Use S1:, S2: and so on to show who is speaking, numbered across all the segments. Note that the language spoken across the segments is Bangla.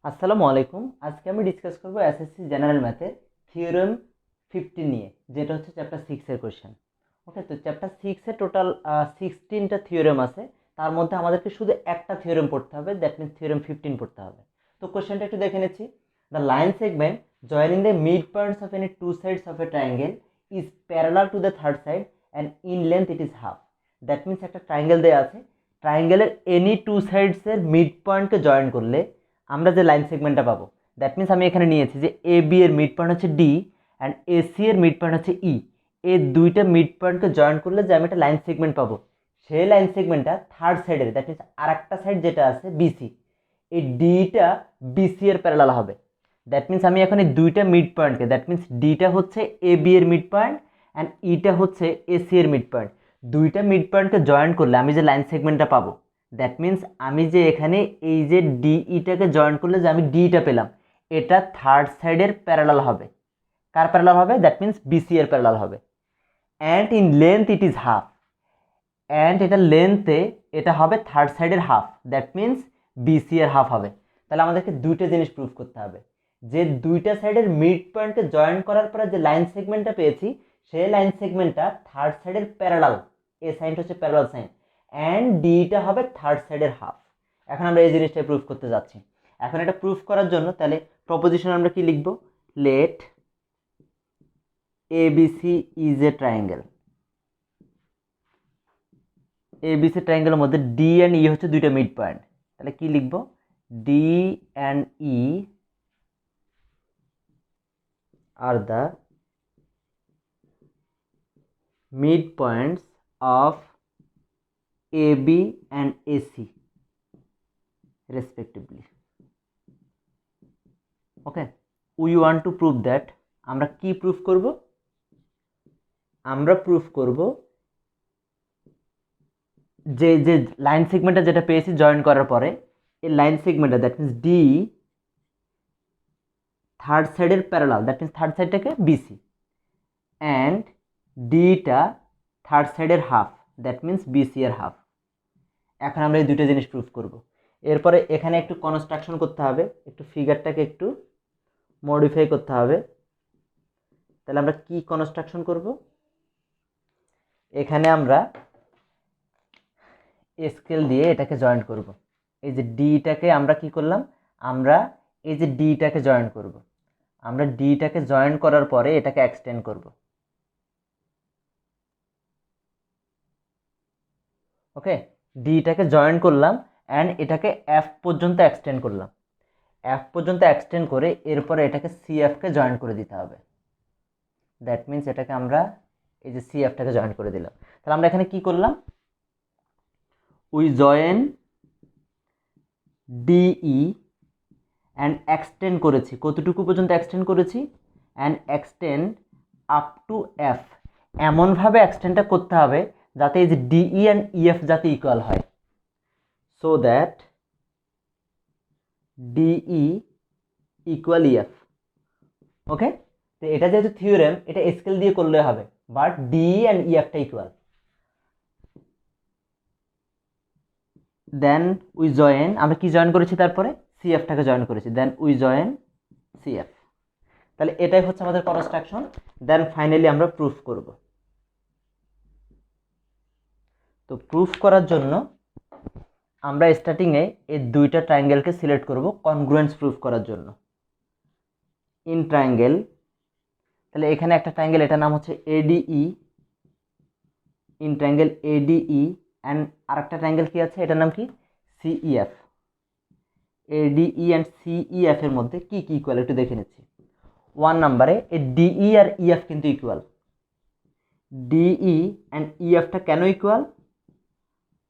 S1: আসসালামু আলাইকুম। আজকে আমি ডিসকাস করব এসএসসি জেনারেল ম্যাথের থিওরেম 15 নিয়ে, যেটা হচ্ছে চ্যাপ্টার 6 এর কোশ্চেন। ওকে, তো চ্যাপ্টার 6 এ টোটাল 16টা থিওরেম আছে। তার মধ্যে আমাদেরকে শুধু একটা থিওরেম পড়তে হবে, দ্যাট মিন্স থিওরেম 15 পড়তে হবে। তো কোশ্চেনটা একটু দেখে নিচ্ছি। The line segment joining the mid points of any two sides of a triangle is parallel to the third side and in length it is half. That means একটা ট্রায়াঙ্গেল দেওয়া আছে, ট্রায়াঙ্গেলের এনি টু সাইডসের মিড পয়েন্টকে জয়েন করলে আমরা যে লাইন সেগমেন্টটা পাবো, দ্যাট মিন্স আমি এখানে নিয়েছি যে এ বি এর মিড পয়েন্ট হচ্ছে ডি অ্যান্ড এ সি এর মিড পয়েন্ট হচ্ছে ই। এই দুইটা মিড পয়েন্টকে জয়েন করলে যে আমি একটা লাইন সেগমেন্ট পাবো, সেই লাইন সেগমেন্টটা থার্ড সাইডের, দ্যাট মিন্স আর একটা সাইড যেটা আছে বিসি, এই ডিটা বিসি এর প্যারালাল হবে। দ্যাট মিন্স আমি এখন এই দুইটা মিড পয়েন্টকে, দ্যাট মিন্স ডিটা হচ্ছে এ বি এর মিড পয়েন্ট অ্যান্ড ইটা হচ্ছে এ সি এর মিড পয়েন্ট, দুইটা মিড পয়েন্টকে জয়েন করলে আমি যে লাইন সেগমেন্টটা পাবো, দ্যাট মিন্স আমি যে এখানে এই যে ডিইটাকে জয়েন করলে যে আমি ডিটা পেলাম, এটা থার্ড সাইডের প্যারালাল হবে। কার প্যারালাল হবে? দ্যাট মিন্স বিসি এর প্যারালাল হবে। And in length it is half, and এটা লেন্থে এটা হবে থার্ড সাইডের হাফ, দ্যাট মিন্স বিসি এর হাফ হবে। তাহলে আমাদেরকে দুইটা জিনিস প্রুফ করতে হবে, যে দুইটা সাইডের মিড পয়েন্টকে জয়েন করার পরে যে লাইন সেগমেন্টটা পেয়েছি, সেই লাইন সেগমেন্টটা থার্ড সাইডের প্যারালাল, এ সাইনটা হচ্ছে প্যারালাল সাইন, অ্যান্ড ডিটা হবে থার্ড সাইডের হাফ। এখন আমরা এই জিনিসটা প্রুফ করতে যাচ্ছি। এখন এটা প্রুফ করার জন্য তাহলে প্রপোজিশন আমরা কি লিখব? Let ABC is a triangle. ABC ট্রায়াঙ্গেলের মধ্যে ডি অ্যান্ড ই হচ্ছে দুইটা মিড পয়েন্ট। তাহলে কি লিখব? D and E are the mid points of AB and AC respectively. Okay, we want to prove that, আমরা কি প্রুফ করব? আমরা প্রুফ করব যে যে লাইন সেগমেন্টটা যেটা পেয়েছি জয়েন করার পরে, এই লাইন সেগমেন্টটা দ্যাট মিন্স ডি থার্ড সাইডের প্যারালাল, দ্যাট মিন্স থার্ড সাইডটাকে বিসি, অ্যান্ড ডিটা থার্ড সাইডের হাফ, দ্যাট মিন্স বিসি এর হাফ। এখন আমরা এই দুটো জিনিস প্রুফ করব। এরপরে এখানে একটু কনস্ট্রাকশন করতে হবে, একটু ফিগারটাকে একটু মডিফাই করতে হবে। তাহলে আমরা কি কনস্ট্রাকশন করব? এখানে আমরা স্কেল দিয়ে এটাকে জয়েন্ট করব। এই যে ডিটাকে আমরা কি করলাম, আমরা এই যে ডিটাকে জয়েন্ট করব, আমরা ডিটাকে জয়েন্ট করার পরে এটাকে এক্সটেন্ড করব। ওকে, ডিটাকে জয়েন্ট করলাম অ্যান্ড এটাকে এফ পর্যন্ত এক্সটেন্ড করলাম। এফ পর্যন্ত এক্সটেন্ড করে এরপরে এটাকে সিএফকে জয়েন্ট করে দিতে হবে। দ্যাট মিন্স এটাকে আমরা এই যে সিএফটাকে জয়েন্ট করে দিলাম। তাহলে আমরা এখানে কি করলাম? We join DE and extend করেছি, কতটুকু পর্যন্ত এক্সটেন্ড করেছি? And extend up to F. এমনভাবে এক্সটেন্ডটা করতে হবে যাতে এই যে ডিই অ্যান্ড ইএফ যাতে ইকুয়াল হয়, so that DE equal EF. Okay, তো এটা যেহেতু থিওরেম, এটা স্কেল দিয়ে করলে হবে, বাট ডিই অ্যান্ড ইএফটা ইকুয়াল। দেন উই জয়েন, আমরা কি জয়েন করেছি? তারপরে সিএফটাকে জয়েন করেছি, দেন উই জয়েন সিএফ। তাহলে এটাই হচ্ছে আমাদের কনস্ট্রাকশন। দেন ফাইনালি আমরা প্রুফ করব। তো প্রুফ করার জন্য আমরা স্টার্টিংয়ে এই দুইটা ট্রায়াঙ্গেলকে সিলেক্ট করব কনগ্রুয়েন্স প্রুফ করার জন্য। ইন ট্রায়াঙ্গেল, তাহলে এখানে একটা ট্রায়াঙ্গেল, এটার নাম হচ্ছে ADE. In triangle ADE and আরেকটা ট্রায়াঙ্গেল কি আছে, এটার নাম কি? সিইএফ। এডিই অ্যান্ড সিইএফ এর মধ্যে কি কি ইকুয়াল একটু দেখে নিচ্ছি। 1 নম্বরে এই ডিই আর ইএফ কিন্তু ইকুয়াল। ডিই অ্যান্ড ইএফটা কেন ইকুয়াল?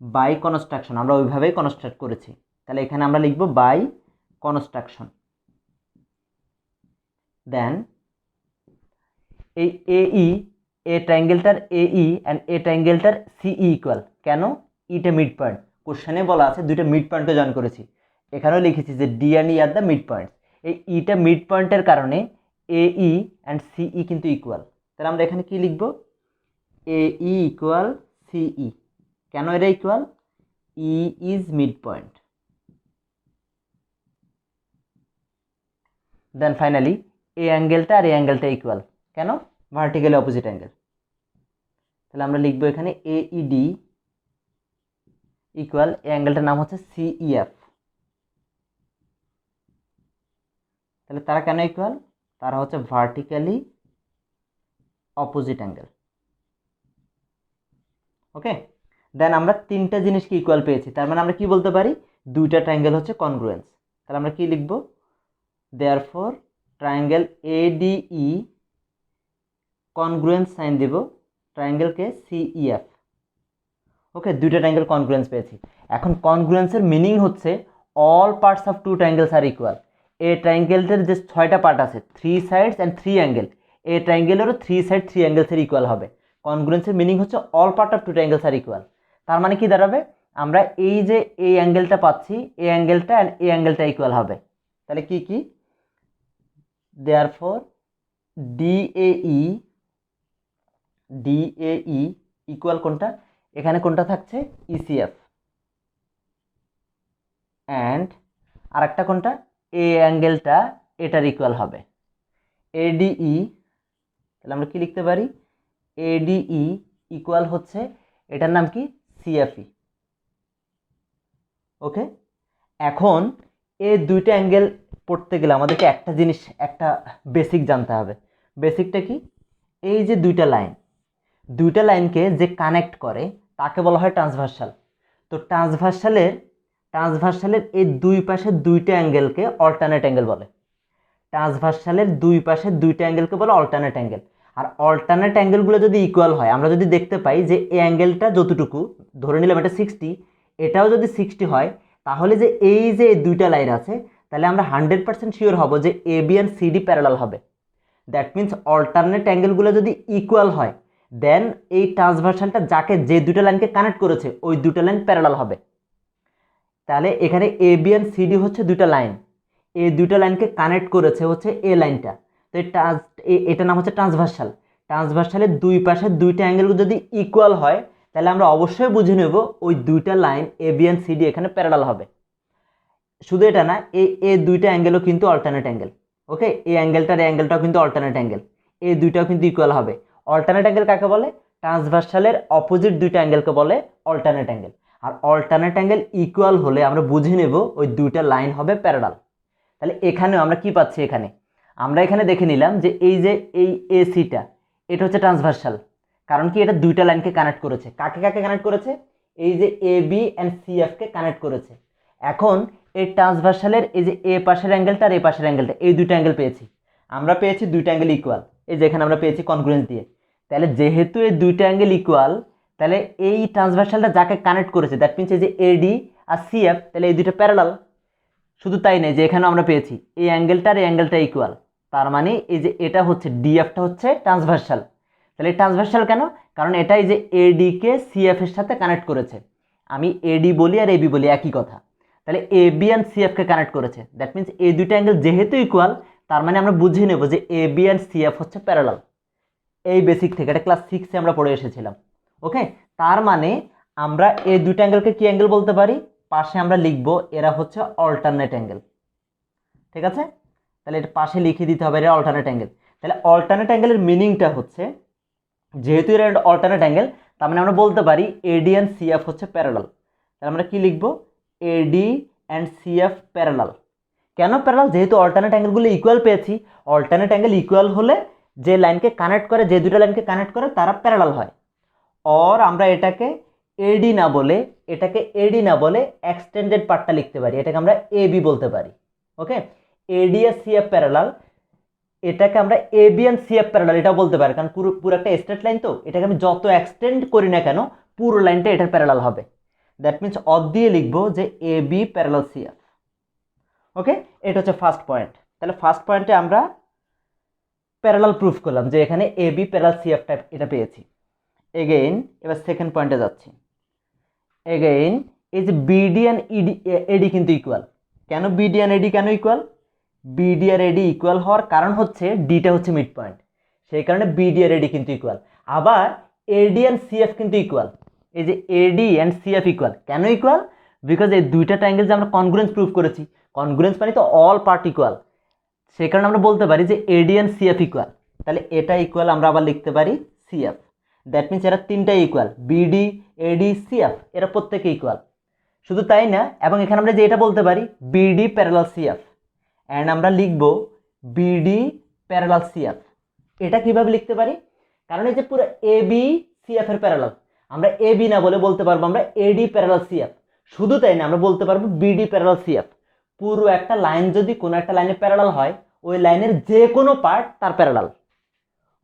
S1: বাই কনস্ট্রাকশন, আমরা ওইভাবেই কনস্ট্রাক্ট করেছি। তাহলে এখানে আমরা লিখব বাই কনস্ট্রাকশন। দেন এই এই এ ট্রায়াঙ্গেলটার এই অ্যান্ড এ ট্রায়াঙ্গেলটার সিই ইকুয়াল। কেন? ইটা মিড পয়েন্ট, কোশ্চেনে বলা আছে দুইটা মিড পয়েন্টকে জয়েন করেছি। এখানেও লিখেছি যে D and E are the mid points. এই ইটা মিড পয়েন্টের কারণে এই অ্যান্ড সিই কিন্তু ইকুয়াল। তাহলে আমরা এখানে কি লিখব? এই ইকুয়াল সিই। কেন এটা equal? E is mid point. Then finally এই অ্যাঙ্গেলটা আর এই অ্যাঙ্গেলটা ইকুয়াল, কেন? Vertically opposite angle. তাহলে আমরা লিখবো এখানে AED ইকুয়াল, এই অ্যাঙ্গেলটার নাম হচ্ছে CEF। তাহলে তারা কেন ইকুয়াল? তারা হচ্ছে ভার্টিক্যালি অপোজিট অ্যাঙ্গেল। ওকে, দেন আমরা তিনটা জিনিসকে ইকুয়াল পেয়েছি, তার মানে আমরা কি বলতে পারি? দুইটা ট্রায়াঙ্গেল হচ্ছে কনগ্রুয়েন্স। তাহলে আমরা কি লিখব? Therefore triangle ADE congruence sign দেব ট্রায়াঙ্গেলকে CEF। ওকে, দুইটা ট্রায়াঙ্গেল কনগ্রুয়েন্স পেয়েছি। এখন কনগ্রুয়েন্সের মিনিং হচ্ছে all parts of two triangles are equal. এই ট্রায়াঙ্গেলটার যে 6টা পার্ট আছে, 3 সাইডস অ্যান্ড 3 অ্যাঙ্গেল, এই ট্রায়াঙ্গেলেরও 3 সাইড 3 অ্যাঙ্গেলসের ইকুয়াল হবে। কনগ্রুয়েন্সের মিনিং হচ্ছে all part of two triangles are equal. তার মানে কি দাঁড়াবে? আমরা এই যে এই অ্যাঙ্গেলটা পাচ্ছি, এই অ্যাঙ্গেলটা অ্যান্ড এই অ্যাঙ্গেলটা ইকুয়াল হবে। তাহলে কি কি? দেয়ারফর DAE ইকুয়াল কোনটা? এখানে কোনটা থাকছে? ECF। অ্যান্ড আরেকটা কোনটা? এই অ্যাঙ্গেলটা এটার ইকুয়াল হবে ADE। তাহলে আমরা কি লিখতে পারি? ADE ইকুয়াল হচ্ছে, এটার নাম কি? CFE। ওকে, এখন এই দুইটা অ্যাঙ্গেল পড়তে গেলে আমাদেরকে একটা জিনিস, একটা বেসিক জানতে হবে। বেসিকটা কি? এই যে দুইটা লাইনকে যে কানেক্ট করে তাকে বলা হয় ট্রান্সভার্সাল। তো ট্রান্সভার্সালের এই দুই পাশে দুইটা অ্যাঙ্গেলকে অল্টারনেট অ্যাঙ্গেল বলে। ট্রান্সভার্সালের দুই পাশে দুইটা অ্যাঙ্গেলকে বলে অল্টারনেট অ্যাঙ্গেল। আর অল্টারনেট অ্যাঙ্গেলগুলো যদি ইকুয়াল হয়, আমরা যদি দেখতে পাই যে এই অ্যাঙ্গেলটা যতটুকু ধরে নিলাম এটা 60, এটাও যদি 60 হয়, তাহলে যে এই যে দুইটা লাইন আছে, তাহলে আমরা 100% শিওর হব যে AB and CD প্যারালাল হবে। দ্যাট মিন্স অল্টারনেট অ্যাঙ্গেলগুলো যদি ইকুয়াল হয়, দেন এই ট্রান্সভার্সালটা যাকে যে দুটো লাইনকে কানেক্ট করেছে ওই দুটো লাইন প্যারালাল হবে। তাহলে এখানে AB and CD হচ্ছে দুটো লাইন, এই দুটো লাইনকে কানেক্ট করেছে হচ্ছে এই লাইনটা। তো এটা নাম হচ্ছে ট্রান্সভার্সাল। ট্রান্সভার্সালের দুই পাশে দুইটা অ্যাঙ্গেল যদি ইকুয়াল হয়, তাহলে আমরা অবশ্যই বুঝে নেব ওই দুইটা লাইন AB and CD এখানে প্যারালাল হবে। শুধু এটা না, এই দুইটা অ্যাঙ্গেলও কিন্তু অল্টারনেট অ্যাঙ্গেল। ওকে, এই অ্যাঙ্গেলটার অ্যাঙ্গেলটাও কিন্তু অল্টারনেট অ্যাঙ্গেল, এই দুইটাও কিন্তু ইকুয়াল হবে। অল্টারনেট অ্যাঙ্গেল কাকে বলে? ট্রান্সভার্সালের অপোজিট দুইটা অ্যাঙ্গেলকে বলে অল্টারনেট অ্যাঙ্গেল। আর অল্টারনেট অ্যাঙ্গেল ইকুয়াল হলে আমরা বুঝে নেব ওই দুইটা লাইন হবে প্যারালাল। তাহলে এখানেও আমরা কি পাচ্ছি? আমরা এখানে দেখে নিলাম যে এই যে এই ACটা, এটা হচ্ছে ট্রান্সভার্সাল। কারণ কি? এটা দুইটা লাইনকে কানেক্ট করেছে। কাকে কাকে কানেক্ট করেছে? এই যে AB and CF K connect করেছে। এখন এই ট্রান্সভার্সালের এই যে এ পাশের অ্যাঙ্গেলটা আর এ পাশের অ্যাঙ্গেলটা, এই দুইটা অ্যাঙ্গেল পেয়েছি আমরা, পেয়েছি দুইটা অ্যাঙ্গেল ইকুয়াল। এই যে এখানে আমরা পেয়েছি কনগ্রুয়েন্স দিয়ে। তাহলে যেহেতু এই দুইটা অ্যাঙ্গেল ইকুয়াল, তাহলে এই ট্রান্সভার্সালটা যাকে কানেক্ট করেছে, দ্যাট মিনস এই যে AD আর CF, তাহলে এই দুইটা প্যারালাল। শুধু তাই নেই, যে এখানেও আমরা পেয়েছি এই অ্যাঙ্গেলটা আর এই অ্যাঙ্গেলটা ইকুয়াল। তার মানে এই যে এটা হচ্ছে DFটা হচ্ছে ট্রান্সভার্সাল। তাহলে ট্রান্সভার্সাল কেন? কারণ এটা এই যে AD কে CF এর সাথে কানেক্ট করেছে। আমি AD বলি আর AB বলি, একই কথা। তাহলে AB and CF K connect করেছে, দ্যাট মিনস এই দুইটা অ্যাঙ্গেল যেহেতু ইকুয়াল, তার মানে আমরা বুঝে নেব যে AB and CF হচ্ছে প্যারালাল। এই বেসিক থেকে, এটা ক্লাস 6 এ আমরা পড়ে এসেছিলাম। ওকে, তার মানে আমরা এই দুইটা অ্যাঙ্গেলকে কি অ্যাঙ্গেল বলতে পারি? পাশে আমরা লিখবো এরা হচ্ছে অল্টারনেট অ্যাঙ্গেল। ঠিক আছে, তাহলে এটা পাশে লিখে দিতে হবে এরা অল্টারনেট অ্যাঙ্গেল। তাহলে অল্টারনেট অ্যাঙ্গেলের মিনিংটা হচ্ছে, যেহেতু এরা অল্টারনেট অ্যাঙ্গেল, তার মানে আমরা বলতে পারি AD and CF হচ্ছে প্যারালাল। তাহলে আমরা কি লিখবো? AD and CF parallel. কেন প্যারালাল? যেহেতু অল্টারনেট অ্যাঙ্গেলগুলো ইকুয়াল পেয়েছি। অল্টারনেট অ্যাঙ্গেল ইকুয়াল হলে যে লাইনকে কানেক্ট করে, যে দুটো লাইনকে কানেক্ট করে, তারা প্যারালাল হয়। অর আমরা এটাকে AD না বলে এক্সটেন্ডেড পার্টটা লিখতে পারি, এটাকে আমরা AB বলতে পারি। ওকে, AD আর CF প্যারালাল, এটাকে আমরা AB and CF প্যারালাল এটাও বলতে পারি, কারণ পুরো একটা স্ট্রেট লাইন, তো এটাকে আমি যত এক্সটেন্ড করি না কেন, পুরো লাইনটা এটার প্যারালাল হবে। দ্যাট মিনস অফ দিয়ে লিখবো যে AB প্যারালাল CF। ওকে, এটা হচ্ছে ফার্স্ট পয়েন্ট। তাহলে ফার্স্ট পয়েন্টে আমরা প্যারালাল প্রুফ করলাম যে এখানে AB প্যারালাল CF টাইপ এটা পেয়েছি। এগেইন এবার সেকেন্ড পয়েন্টে যাচ্ছি। এগেইন এই যে BD and AD কিন্তু ইকুয়াল। কেন BD and AD কেন ইকুয়াল? BD আর AD ইকুয়াল হওয়ার কারণ হচ্ছে ডিটা হচ্ছে মিড পয়েন্ট, সেই কারণে BD আর AD কিন্তু ইকুয়াল। আবার AD and CF কিন্তু ইকুয়াল। এই যে AD and CF ইকুয়াল, কেন ইকুয়াল? বিকজ এই দুইটা ট্রায়াঙ্গেল যে আমরা কনগ্রুয়েন্স প্রুফ করেছি, কনগ্রুয়েন্স মানে তো অল পার্ট ইকুয়াল। সেই কারণে আমরা বলতে পারি যে এডি অ্যান্ড সিএফ ইকুয়াল। তাহলে এটা ইকুয়াল আমরা আবার লিখতে পারি সিএফ। দ্যাট মিনস এরা তিনটাই ইকুয়াল, বিডি এডি সিএফ, এরা প্রত্যেকে ইকুয়াল। শুধু তাই না, এবং এখানে আমরা যে এটা বলতে পারি বিডি প্যারালাল সিএফ, অ্যান্ড আমরা লিখব বিডি প্যারালাল সিএফ। এটা কিভাবে লিখতে পারি? কারণ এই যে পুরো এ বি সিএফ এর প্যারালাল, আমরা এ বি না বলে বলতে পারবো আমরা এডি প্যারালাল সিএফ। শুধু তাই না, আমরা বলতে পারবো বিডি প্যারালাল সিএফ। পুরো একটা লাইন যদি কোনো একটা লাইনে প্যারালাল হয়, ওই লাইনের যে কোনো পার্ট তার প্যারালাল।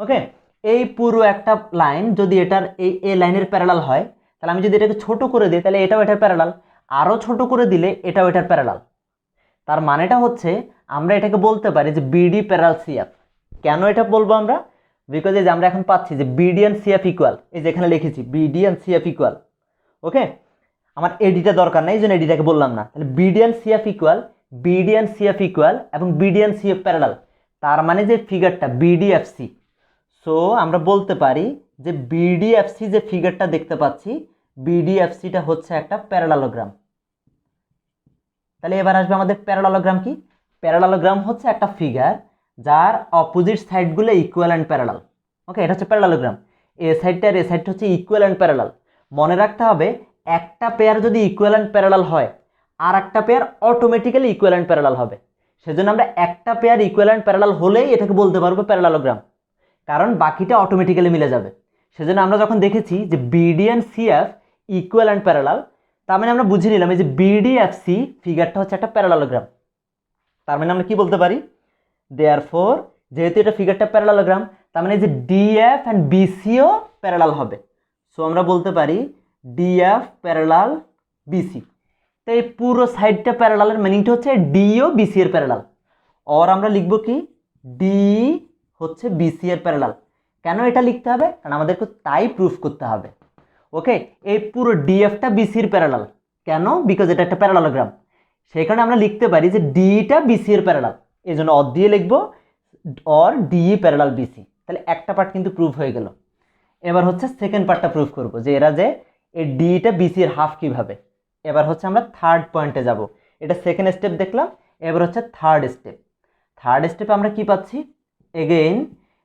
S1: ওকে, এই পুরো একটা লাইন যদি এটার এই লাইনের প্যারালাল হয়, তাহলে আমি যদি এটাকে ছোট করে দিই তাহলে এটাও এটার প্যারালাল, আরও ছোট করে দিলে এটাও এটার প্যারালাল। তার মানেটা হচ্ছে আমরা এটাকে বলতে পারি যে বিডি প্যারালাল সিএফ। কেন এটা বলবো আমরা? বিকজ এই যে আমরা এখন পাচ্ছি যে বিডি অ্যান্ড সিএফ ইকুয়াল, এই যে এখানে লিখেছি বিডি অ্যান্ড সিএফ ইকুয়াল। ওকে, আমার এডিটা দরকার নাই, এই জন্য এডিটাকে বললাম না। তাহলে BD and CF equal, BD and CF equal এবং বিডি অ্যান্ড সিএফ প্যারালাল। তার মানে যে ফিগারটা বিডিএফসি, সো আমরা বলতে পারি যে বিডিএফসি যে ফিগারটা দেখতে পাচ্ছি, বিডিএফসিটা হচ্ছে একটা প্যারালালোগ্রাম। তাহলে এবার আসবে আমাদের প্যারালালোগ্রাম কি? প্যারালালোগ্রাম হচ্ছে একটা ফিগার যার অপোজিট সাইডগুলো ইকুয়াল অ্যান্ড প্যারালাল। ওকে, এটা হচ্ছে প্যারালালোগ্রাম। এ সাইডটা আর এ সাইডটা হচ্ছে ইকুয়াল অ্যান্ড প্যারালাল। মনে রাখতে হবে, একটা পেয়ার যদি ইকুয়াল অ্যান্ড প্যারালাল হয়, আর একটা pair automatically equal and parallel হবে। সেজন্য আমরা একটা পেয়ার ইকুয়াল অ্যান্ড প্যারালাল হলেই এটাকে বলতে পারবো প্যারালালোগ্রাম, কারণ বাকিটা অটোমেটিক্যালি মিলে যাবে। সেজন্য আমরা যখন দেখেছি যে BD and CF equal and parallel, তার মানে আমরা বুঝে নিলাম এই যে বিডিএফসি ফিগারটা হচ্ছে একটা প্যারালালোগ্রাম। তার মানে আমরা কি বলতে পারি? দেয়ারফর যেহেতু এটা ফিগারটা প্যারালালোগ্রাম, তার মানে যে ডিএফ অ্যান্ড বিসিও প্যারালাল হবে। সো আমরা বলতে পারি ডিএফ প্যারালাল বিসি। তো এই পুরো সাইডটা প্যারালালের মিনিংটা হচ্ছে ডিও বিসি এর প্যারালাল। আর আমরা লিখবো কি? ডি হচ্ছে বিসি এর প্যারালাল। কেন এটা লিখতে হবে? কারণ আমাদেরকে তাই প্রুফ করতে হবে। ওকে, এই পুরো ডিএফটা বিসির প্যারালাল। কেন? বিকজ এটা একটা প্যারালালোগ্রাম। সেই কারণে আমরা লিখতে পারি যে ডিটা বিসি এর প্যারালাল, এই জন্য অর দিয়ে লিখবো অর ডি প্যারালাল বিসি। তাহলে একটা পার্ট কিন্তু প্রুফ হয়ে গেল। এবার হচ্ছে সেকেন্ড পার্টটা প্রুফ করবো যে এরা যে এই ডিটা বিসি এর হাফ কিভাবে। এবার হচ্ছে আমরা থার্ড পয়েন্টে যাব। এটা সেকেন্ড স্টেপ দেখলাম, এবার হচ্ছে থার্ড স্টেপ। থার্ড স্টেপে আমরা কি পাচ্ছি? এগেইন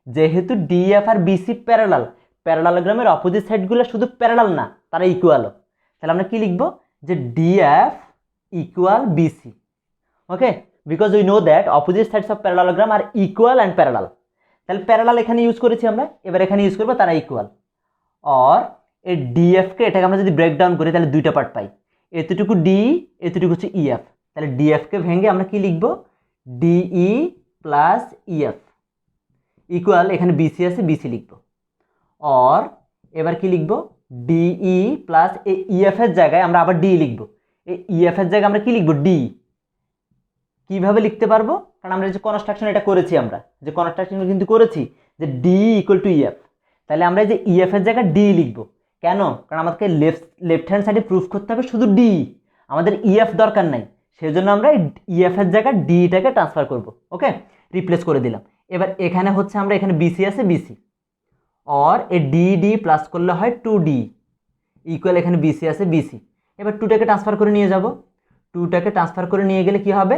S1: যেহেতু ডিএফ আর বিসি প্যারালাল, প্যারালালোগ্রামের অপোজিট সাইডগুলো শুধু প্যারালাল না, তারা ইকুয়ালও। তাহলে আমরা কি লিখবো? যে DF equal BC. Okay, because we know that opposite sides of parallelogram are equal and parallel. তাহলে প্যারালাল এখানে ইউজ করেছি আমরা, এবার এখানে ইউজ করবো তারা ইকুয়াল। আর এই ডিএফকে এটাকে আমরা যদি ব্রেকডাউন করি তাহলে দুইটা পার্ট পাই, এতটুকু ডি, এতটুকু হচ্ছে ইএফ। তাহলে ডিএফকে ভেঙে আমরা কি লিখবো? ডিই প্লাস ইএফ ইকুয়াল, এখানে বিসি আছে, বিসি লিখবো। আর এবার কি লিখবো? ডিই প্লাস এই ইএফ এর জায়গায় আমরা আবার ডি লিখবো। এই ইএফ এর জায়গায় আমরা কি লিখবো? ডি। কিভাবে লিখতে পারবো? কারণ আমরা যে কনস্ট্রাকশন এটা করেছি, আমরা যে কনস্ট্রাকশন কিন্তু করেছি যে ডি ইকুয়াল টু ইএফ। তাহলে আমরা এই যে ইএফ এর জায়গায় ডি লিখবো। কেন? কারণ আমাদেরকে লেফট হ্যান্ড সাইডে প্রুফ করতে হবে শুধু ডি, আমাদের ইএফ দরকার নাই। সেজন্য আমরা ইএফ এর জায়গায় ডিটাকে ট্রান্সফার করব। ওকে, রিপ্লেস করে দিলাম। এবার এখানে হচ্ছে আমরা এখানে বিসি আছে, বিসি আর এই ডি ডি প্লাস করলে হয় 2d ইকুয়াল, এখানে বিসি আছে, বিসি। এবার 2টাকে ট্রান্সফার করে নিয়ে যাব। 2টাকে ট্রান্সফার করে নিয়ে গেলে কি হবে?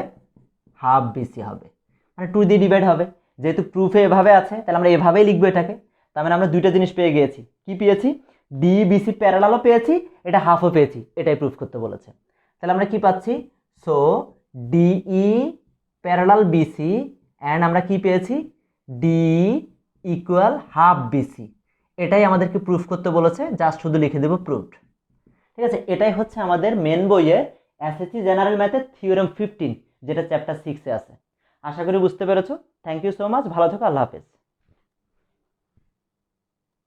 S1: হাফ বিসি হবে, মানে 2 দিয়ে ডিভাইড হবে। যেহেতু প্রুফে এভাবে আছে, তাহলে আমরা এভাবেই লিখবো এটাকে। তার মানে আমরা দুইটা জিনিস পেয়ে গিয়েছি। কি পেয়েছি? ডি বিসি প্যারালালও পেয়েছি, এটা হাফও পেয়েছি, এটাই প্রুফ করতে বলেছে। তাহলে আমরা কি পাচ্ছি? So DE parallel BC and আমরা কি পেয়েছি? D equal half BC. এটাই আমাদেরকে প্রুফ করতে বলেছে, জাস্ট শুধু লিখে দেবো প্রুফড। ঠিক আছে, এটাই হচ্ছে আমাদের মেন বইয়ে এসএসসি জেনারেল ম্যাথের থিওরেম 15, যেটা চ্যাপ্টার 6-এ আছে। আশা করি বুঝতে পেরেছো। থ্যাংক ইউ সো মাচ, ভালো থেকো, আল্লাহ হাফেজ।